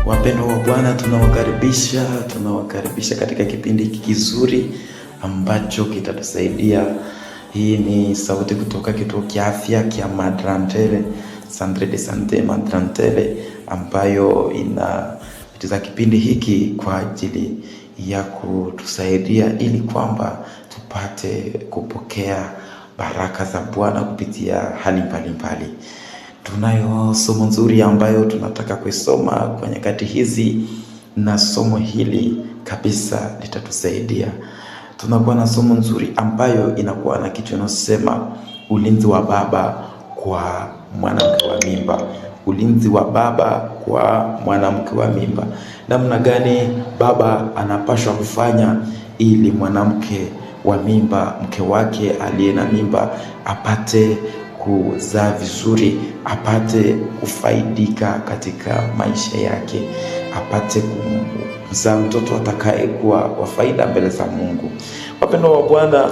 Wapendwa wa Bwana, tunawakaribisha katika kipindi kizuri ambacho kitatusaidia. Hii ni sauti kutoka kituo cha afya cha Madrantele, Centre de Sante Madrantele, ambayo inatiza kipindi hiki kwa ajili ya kutusaidia ili kwamba tupate kupokea baraka za Bwana kupitia hali mbalimbali. Tunayo somo nzuri ambayo tunataka kuisoma kwa nyakati hizi, na somo hili kabisa litatusaidia. Tunakuwa na somo nzuri ambayo inakuwa na kichwa kinachosema ulinzi wa baba kwa mwanamke wa mimba. Ulinzi wa baba kwa mwanamke wa mimba. Namna gani baba anapaswa kufanya ili mwanamke wa mimba, mke wake aliye na mimba, apate kuzaa vizuri, apate kufaidika katika maisha yake, apate kuzaa mtoto atakayekuwa wa faida mbele za Mungu. Wapendwa wa Bwana,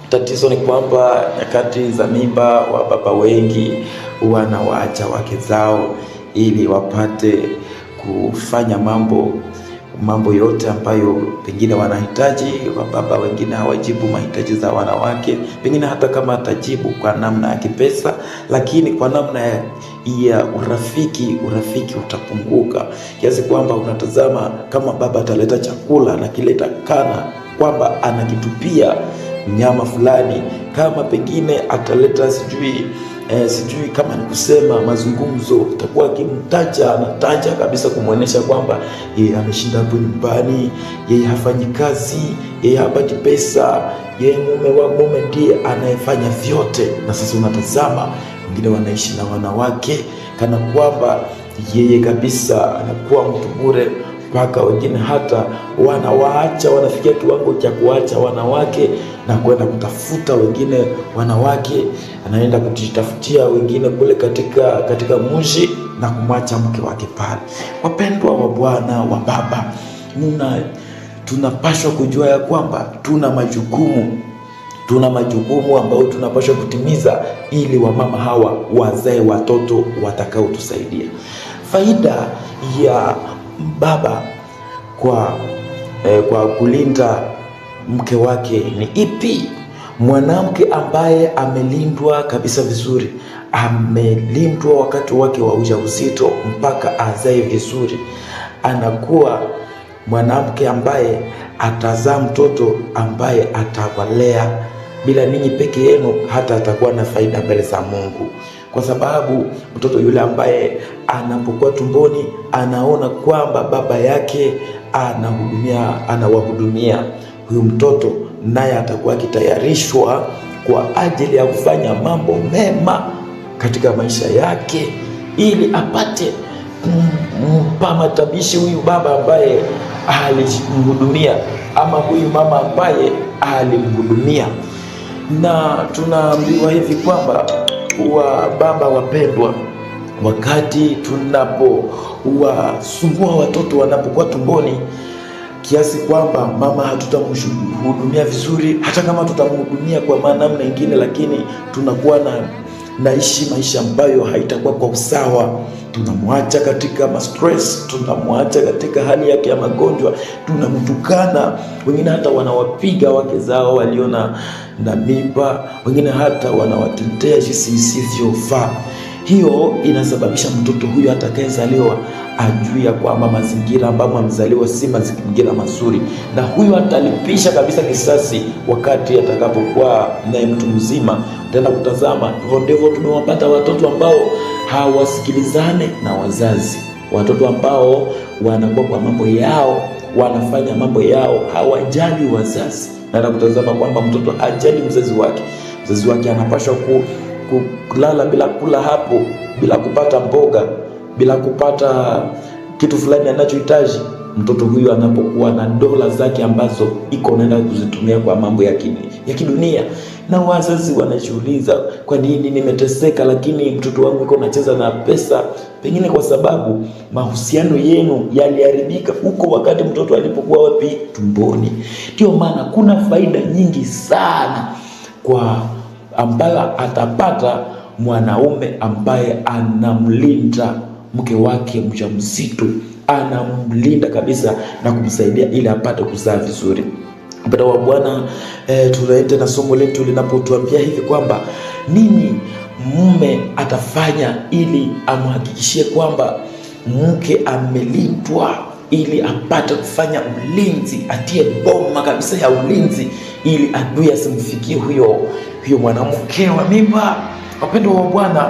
tatizo ni kwamba nyakati za mimba wa baba wengi wanawaacha wake zao ili wapate kufanya mambo yote ambayo pengine wanahitaji. Wababa wengine hawajibu mahitaji za wanawake, pengine hata kama atajibu kwa namna ya kipesa, lakini kwa namna ya urafiki utapunguka, kiasi kwamba unatazama kama baba ataleta chakula na kileta kana kwamba anakitupia mnyama fulani, kama pengine ataleta sijui kama ni kusema mazungumzo, utakuwa anataja kabisa kumwonyesha kwamba yeye ameshinda hapo nyumbani, yeye hafanyi kazi, yeye hapati pesa, yeye mume ndiye anayefanya vyote. Na sasa unatazama wengine wanaishi na wanawake kana kwamba yeye kabisa anakuwa mtu bure, mpaka wengine hata wanafikia kiwango cha kuacha wanawake na kwenda kutafuta wengine wanawake, anaenda kujitafutia wengine kule katika mji na kumwacha mke wake pale. Wapendwa wa Bwana, wa baba, tunapaswa kujua ya kwamba tuna majukumu ambayo tunapaswa kutimiza ili wamama hawa wazae watoto watakaotusaidia. Faida ya baba kwa kulinda mke wake ni ipi? Mwanamke ambaye amelindwa kabisa vizuri, amelindwa wakati wake wa ujauzito mpaka azae vizuri, anakuwa mwanamke ambaye atazaa mtoto ambaye atawalea bila ninyi peke yenu, hata atakuwa na faida mbele za Mungu, kwa sababu mtoto yule ambaye anapokuwa tumboni anaona kwamba baba yake anawahudumia huyu mtoto, naye atakuwa akitayarishwa kwa ajili ya kufanya mambo mema katika maisha yake, ili apate kumpa matabishi huyu baba ambaye alimhudumia, ama huyu mama ambaye alimhudumia. Na tunaambiwa hivi kwamba baba wapendwa, wakati tunapowasumbua watoto wanapokuwa tumboni, kiasi kwamba mama hatutamhudumia vizuri, hata kama tutamhudumia kwa namna nyingine, lakini tunakuwa naishi maisha ambayo haitakuwa kwa usawa. Tunamwacha katika stress, tunamwacha katika hali yake ya magonjwa, tunamtukana, wengine hata wanawapiga wake zao walio na mimba, wengine hata wanawatetea jinsi isivyofaa. Hiyo inasababisha mtoto huyu atakayezaliwa ajue ya kwamba mazingira ambayo amezaliwa si mazingira mazuri, na huyu atalipisha kabisa kisasi wakati atakapokuwa naye mtu mzima. Utaenda kutazama, hivyo ndivyo tumewapata watoto ambao hawasikilizane na wazazi, watoto ambao wanakuwa kwa mambo yao, wanafanya mambo yao, hawajali wazazi. Na kutazama kwamba mtoto hajali mzazi wake anapaswa kulala bila kula hapo, bila kupata mboga, bila kupata kitu fulani anachohitaji. Mtoto huyu anapokuwa na dola zake ambazo naenda kuzitumia kwa mambo ya kidunia, na wazazi wanajiuliza, kwa nini nimeteseka lakini mtoto wangu anacheza na pesa? Pengine kwa sababu mahusiano yenu yaliharibika huko wakati mtoto alipokuwa wapi? Tumboni. Ndio maana kuna faida nyingi sana kwa ambayo atapata mwanaume ambaye anamlinda mke wake mjamzito anamlinda kabisa na kumsaidia ili apate kuzaa vizuri. Mpendwa wa Bwana, tunaenda na somo letu linapotuambia hivi kwamba nini mume atafanya ili amhakikishie kwamba mke amelindwa, ili apate kufanya ulinzi, atie boma kabisa ya ulinzi ili adui asimfikie huyo mwanamke wa mimba. Wapendwa wa Bwana,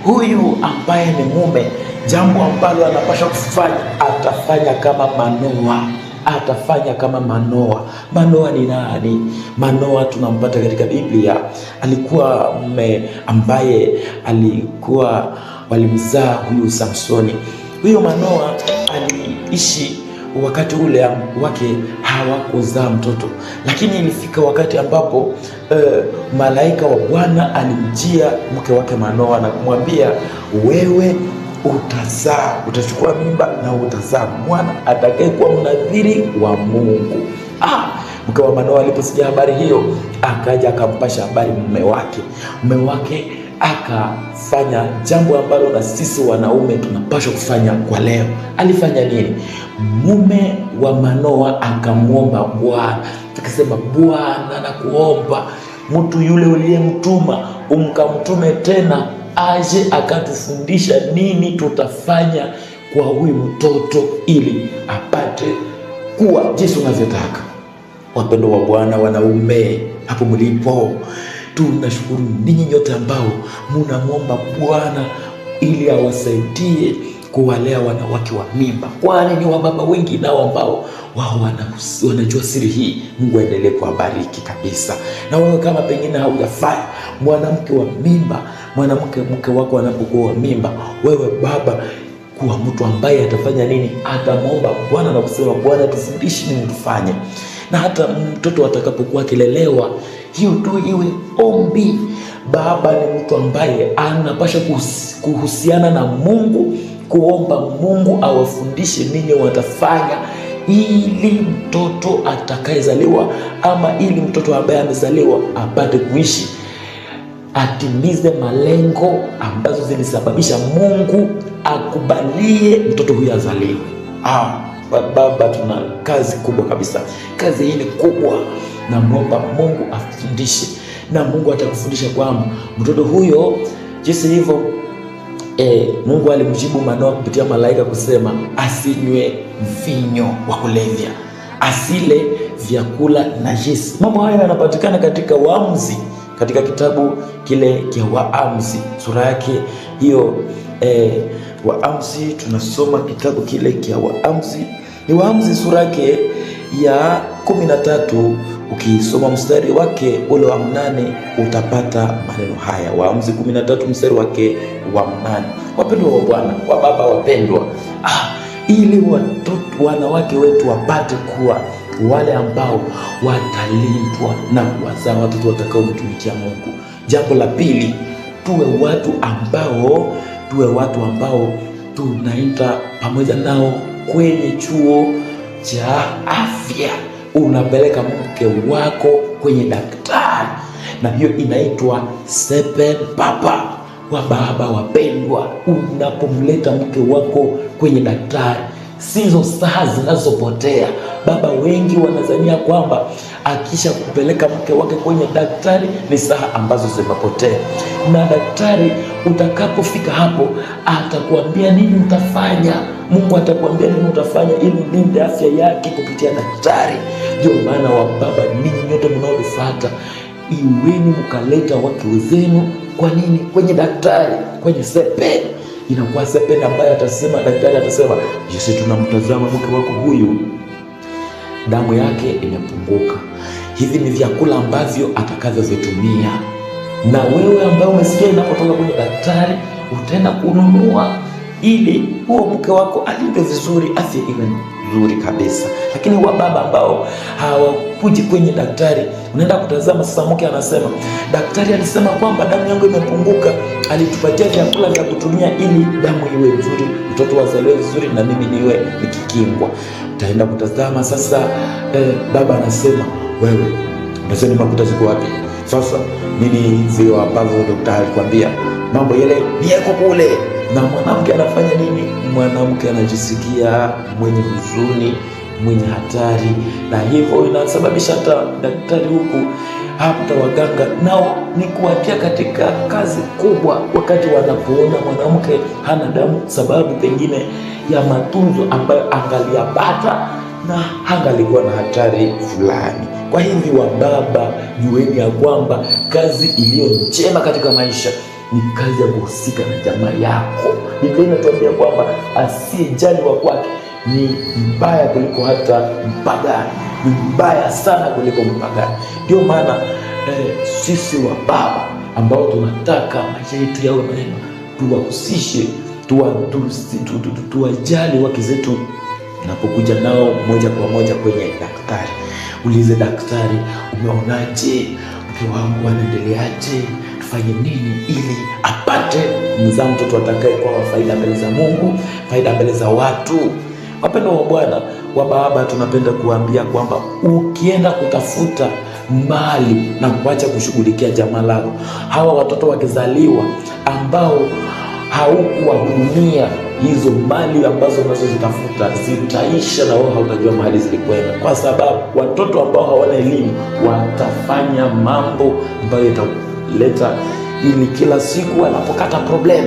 huyu ambaye ni mume, jambo ambalo anapaswa kufanya, atafanya kama Manoa. Manoa ni nani? Manoa tunampata katika Biblia. Alikuwa mume ambaye walimzaa huyu Samsoni. Huyo Manoa aliishi wakati ule wake hawakuzaa mtoto, lakini ilifika wakati ambapo malaika wa Bwana alimjia mke wake Manoa na kumwambia, wewe utazaa, utachukua mimba na utazaa mwana atakayekuwa mnadhiri wa Mungu. Mke wa Manoa aliposikia habari hiyo, akaja akampasha habari mume wake akafanya jambo ambalo na sisi wanaume tunapaswa kufanya kwa leo. Alifanya nini? Mume wa Manoa akamwomba Bwana, akasema, Bwana, nakuomba mtu yule uliyemtuma umkamtume tena aje akatufundisha nini tutafanya kwa huyu mtoto ili apate kuwa jinsi unavyotaka. Wapendwa wa Bwana, wanaume hapo mlipo, tunashukuru ninyi nyote ambao mnamwomba Bwana ili awasaidie kuwalea wanawake wa mimba, kwani ni wababa wengi nao ambao wao wanajua siri hii. Mungu aendelee kuwabariki kabisa. Na wewe kama pengine haujafanya, mwanamke wa mimba, mke wako anapokuwa wa mimba, wewe baba, kuwa mtu ambaye atafanya nini? Atamwomba Bwana na kusema, Bwana, tufundishe nini tufanye. Na hata mtoto atakapokuwa akilelewa, hiyo tu iwe ombi. Baba ni mtu ambaye anapaswa kuhusiana na Mungu, kuomba Mungu awafundishe nini watafanya ili mtoto atakayezaliwa ama ili mtoto ambaye amezaliwa apate kuishi, atimize malengo ambazo zilisababisha Mungu akubalie mtoto huyu azaliwe. Baba, tuna kazi kubwa kabisa. Kazi hii ni kubwa, na muomba Mungu afundishe, na Mungu atakufundisha kwamba mtoto huyo jinsi hivyo. Mungu alimjibu Manoa kupitia malaika kusema, asinywe mvinyo wa kulevya, asile vyakula najisi. Mambo haya yanapatikana katika Waamuzi, katika kitabu kile cha Waamuzi sura yake hiyo. Waamuzi, tunasoma kitabu kile cha Waamuzi, ni Waamuzi sura yake ya 13. Ukisoma mstari wake ule wa 8 utapata maneno haya. Waamuzi 13 mstari wake wa 8. Wapendwa wa Bwana, wa baba wapendwa, ili watoto wanawake wetu wapate kuwa wale ambao watalindwa na kuwazaa watoto watakaomtumikia Mungu. Jambo la pili, tuwe watu ambao tunaenda pamoja nao kwenye chuo cha afya. Unapeleka mke wako kwenye daktari, na hiyo inaitwa sepen papa. Wa baba wapendwa, unapomleta mke wako kwenye daktari, sizo saa zinazopotea. Baba wengi wanazania kwamba akisha kupeleka mke wake kwenye daktari ni saa ambazo zimepotea. Na daktari utakapofika hapo atakuambia nini utafanya. Mungu atakuambia nini utafanya ili ulinde afya yake kupitia daktari. Ndio maana wa baba, ninyi nyote mnaonifuata, iweni mkaleta wake wenzenu. Kwa nini? Kwenye daktari, kwenye sepen. Inakuwa sepen ambaye daktari atasema, jinsi tunamtazama mke wako huyu, damu yake imepunguka, hivi ni vyakula ambavyo atakavyovitumia. Na wewe ambaye umesikia inapotoka kwenye daktari, utaenda kununua ili huo mke wako alinde vizuri, afya iwe nzuri kabisa. Lakini wa baba ambao hawakuji kwenye daktari, unaenda kutazama sasa, mke anasema, daktari alisema kwamba damu yangu imepunguka, alitupatia vyakula vya kutumia ili damu iwe nzuri, mtoto wazaliwe vizuri na mimi niwe nikikingwa. Utaenda kutazama sasa, baba anasema, wewe unasema makuta ziko wapi? Sasa nini vile ambavyo daktari alikwambia, mambo yale ni yako kule. Na mwanamke anafanya nini? mwanamke anajisikia mwenye huzuni, mwenye hatari, na hivyo inasababisha hata daktari huku hata waganga nao ni kuwatia katika kazi kubwa wakati wanapoona mwanamke hana damu, sababu pengine ya matunzo ambayo angaliyapata na hangalikuwa na hatari fulani. Kwa hivyo wababa, jueni ya kwamba kazi iliyo njema katika maisha ni kazi ya kuhusika na jamaa yako. Biblia inatuambia kwamba asiyejali wa kwake ni mbaya kuliko hata mpagani, ni mbaya sana kuliko mpagani. Ndio maana sisi wa baba ambao tunataka maisha yetu yawe mema, tuwahusishe, tuwajali wake zetu napokuja nao moja kwa moja kwenye daktari. Ulize daktari, umeonaje mke wangu, anaendeleaje, tufanye nini ili apate mzaa mtoto atakaye kwa faida mbele za Mungu, faida mbele za watu. Wapendwa wa Bwana, wa baba, tunapenda kuambia kwamba ukienda kutafuta mali na kuacha kushughulikia jamaa lako, hawa watoto wakizaliwa ambao haukuwahudumia, hizo mali ambazo unazozitafuta zitaisha na wewe hautajua mahali zilikwenda, kwa sababu watoto ambao hawana elimu watafanya mambo ambayo yataleta ili kila siku anapokata problem.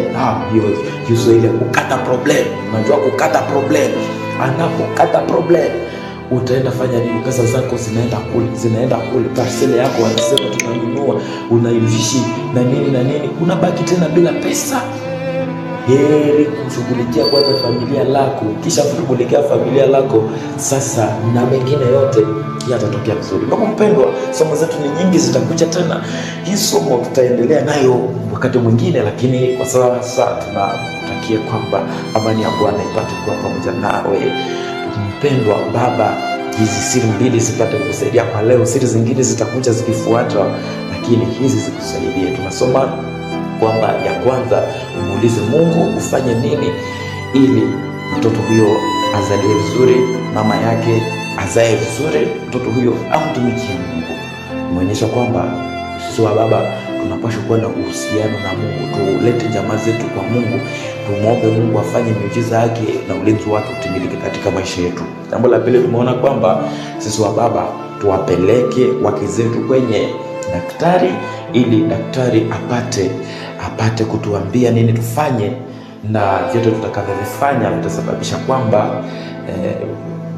Hiyo Kiswahili ya kukata problem, unajua kukata problem, anapokata problem utaenda fanya nini? Pesa zako zinaenda kule, parcel yako wanasema tunanunua, unaivishi na nini, unabaki tena bila pesa. Heri kushughulikia kwanza familia lako, kisha kushughulikia familia lako, sasa na mengine yote yatatokea vizuri. Ndugu mpendwa, somo zetu ni nyingi, zitakuja tena. Hii somo tutaendelea nayo wakati mwingine, lakini kwa sasa tunatakia kwamba amani ya Bwana ipate kuwa pamoja nawe. Mpendwa baba, hizi siri mbili zipate kusaidia kwa leo. Siri zingine zitakuja zikifuata, lakini hizi zikusaidie. Tunasoma kwamba ya kwanza, umuulize Mungu ufanye nini ili mtoto huyo azaliwe vizuri, mama yake azae vizuri, mtoto huyo amtumikie Mungu. Muonyesha kwamba sisi wa baba tunapaswa kuwa na uhusiano na Mungu, tulete jamaa zetu kwa Mungu, tumwombe Mungu afanye miujiza yake na ulinzi wake utimilike katika maisha yetu. Jambo la pili, tumeona kwamba sisi wa baba tuwapeleke wake zetu kwenye daktari ili daktari apate kutuambia nini tufanye, na vyote tutakavyovifanya vitasababisha kwamba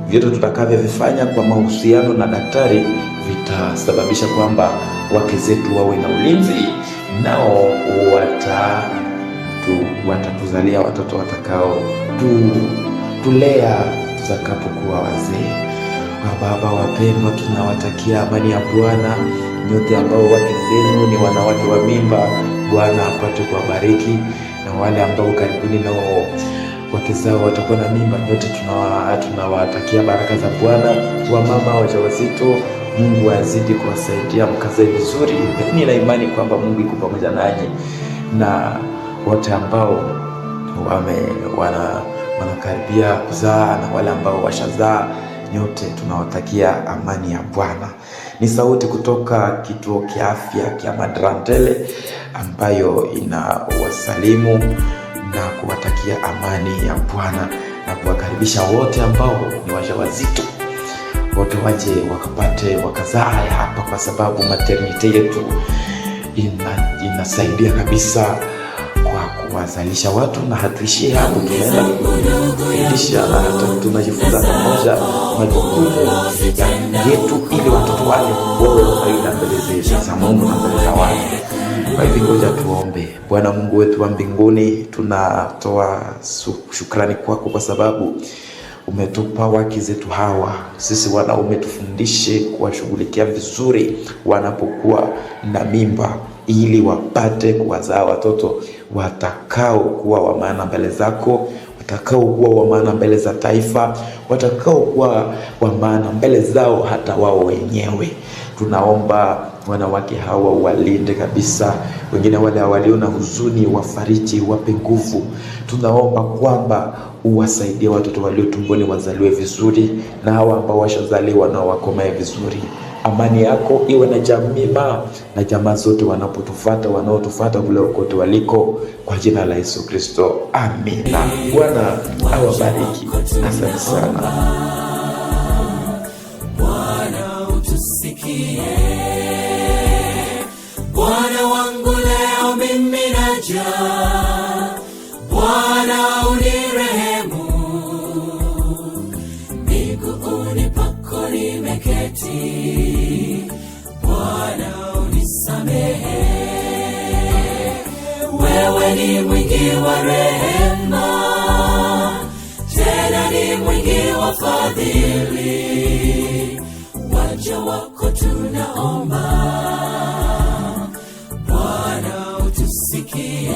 vyote tutakavyovifanya kwa mahusiano na daktari vitasababisha kwamba wake zetu wawe na ulinzi, nao watatuzalia watoto watakao tulea tutakapokuwa wazee. Wababa wapendwa, tunawatakia amani ya Bwana nyote ambao wake zenu ni wanawake wa mimba. Bwana apate kuwabariki, na wale ambao karibuni nao wake zao watakuwa na mimba, nyote tunawatakia baraka za Bwana. Wamama wajawazito, Mungu azidi kuwasaidia mkazae vizuri. Nina imani kwamba Mungu yuko pamoja nanyi, na wote ambao wanakaribia kuzaa na wale ambao washazaa, nyote tunawatakia amani ya Bwana. Ni sauti kutoka kituo kia afya kia Madrantele ambayo inawasalimu na kuwatakia amani ya Bwana, na kuwakaribisha wote ambao ni wajawazito, wote waje wakazaa hapa, kwa sababu maternity yetu inasaidia kabisa kwa kuwazalisha watu, na hatuishie hapo, tunaenda kufundisha na hata tunajifunza pamoja majukumu yetu ili watoto wale wawe faida mbele za Mungu na mbele za watu. Kwa hivyo ngoja tuombe. Bwana Mungu wetu wa mbinguni, tunatoa shukrani kwako kwa sababu umetupa wake zetu hawa. Sisi wanaume tufundishe kuwashughulikia vizuri wanapokuwa na mimba, ili wapate kuwazaa watoto watakao kuwa wa maana mbele zako, watakao kuwa wa maana mbele za taifa, watakao kuwa wa maana mbele zao hata wao wenyewe. Tunaomba wanawake hawa walinde kabisa, wengine wale walio na huzuni wafariji, wape nguvu. Tunaomba kwamba uwasaidie watoto walio tumboni wazaliwe vizuri, na hawa ambao washazaliwa na wakomae vizuri. Amani yako iwe na jamii na jamaa zote wanaotufuata kule kote waliko, kwa jina la Yesu Kristo, amina. Bwana awabariki. Asante sana. Bwana utusikie. Bwana wangu leo mimi naja, Bwana unirehemu. Miguuni pako nimeketi, Bwana unisamehe. Wewe ni mwingi wa rehema, tena ni mwingi wa fadhili. Waja wako tunaomba, Bwana utusikie.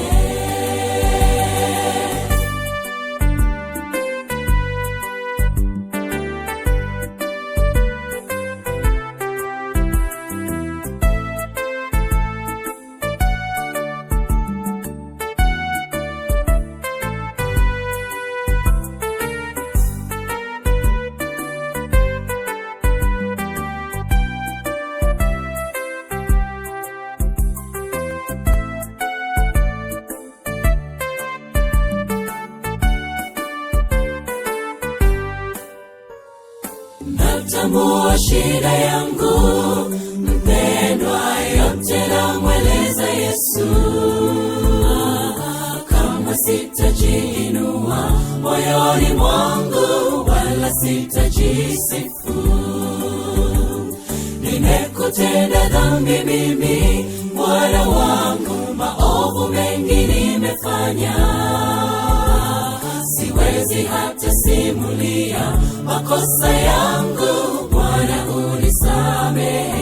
Natambua shida yangu, mpendwa, yote namweleza Yesu. Kama sitajiinua moyoni mwangu, wala sitajisifu. Nimekutenda dhambi mimi, Bwana wangu, maovu mengi nimefanya. Siwezi hata simulia makosa yangu, Bwana unisamehe.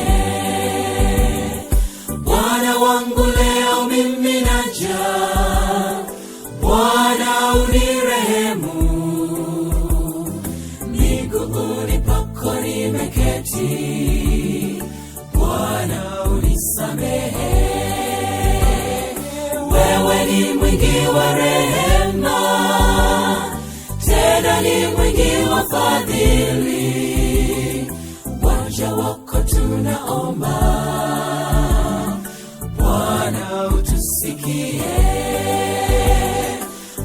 Bwana wangu leo mimi naja, Bwana unirehemu. Miguuni pako nimeketi, Bwana unisamehe. Wewe ni mwingi wa rehema, tena ni mwingi wa fadhili. Waja wako tunaomba, Bwana utusikie.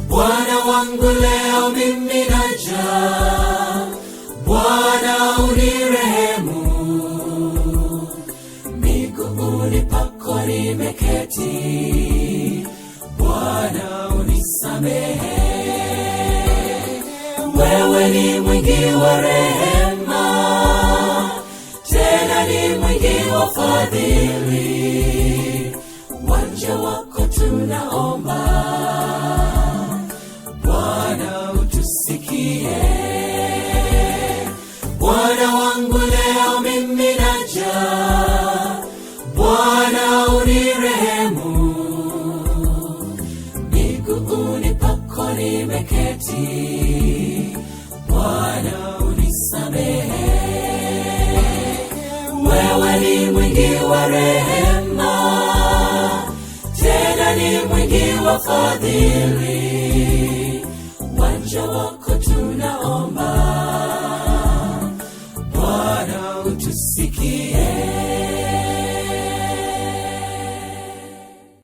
Bwana wangu leo mimi naja, Bwana unirehemu. Miguuni pako nimeketi, Bwana unisamehe. Wewe ni mwingi wa rehema, tena ni mwingi wa fadhili. Waja wako tunaomba, Bwana utusikie. Bwana wangu leo mimi naja, Bwana unirehemu. Miguuni pako nimeketi, Bwana unisamehe. Wewe ni mwingi wa rehema, tena ni mwingi wa fadhili. Waja wako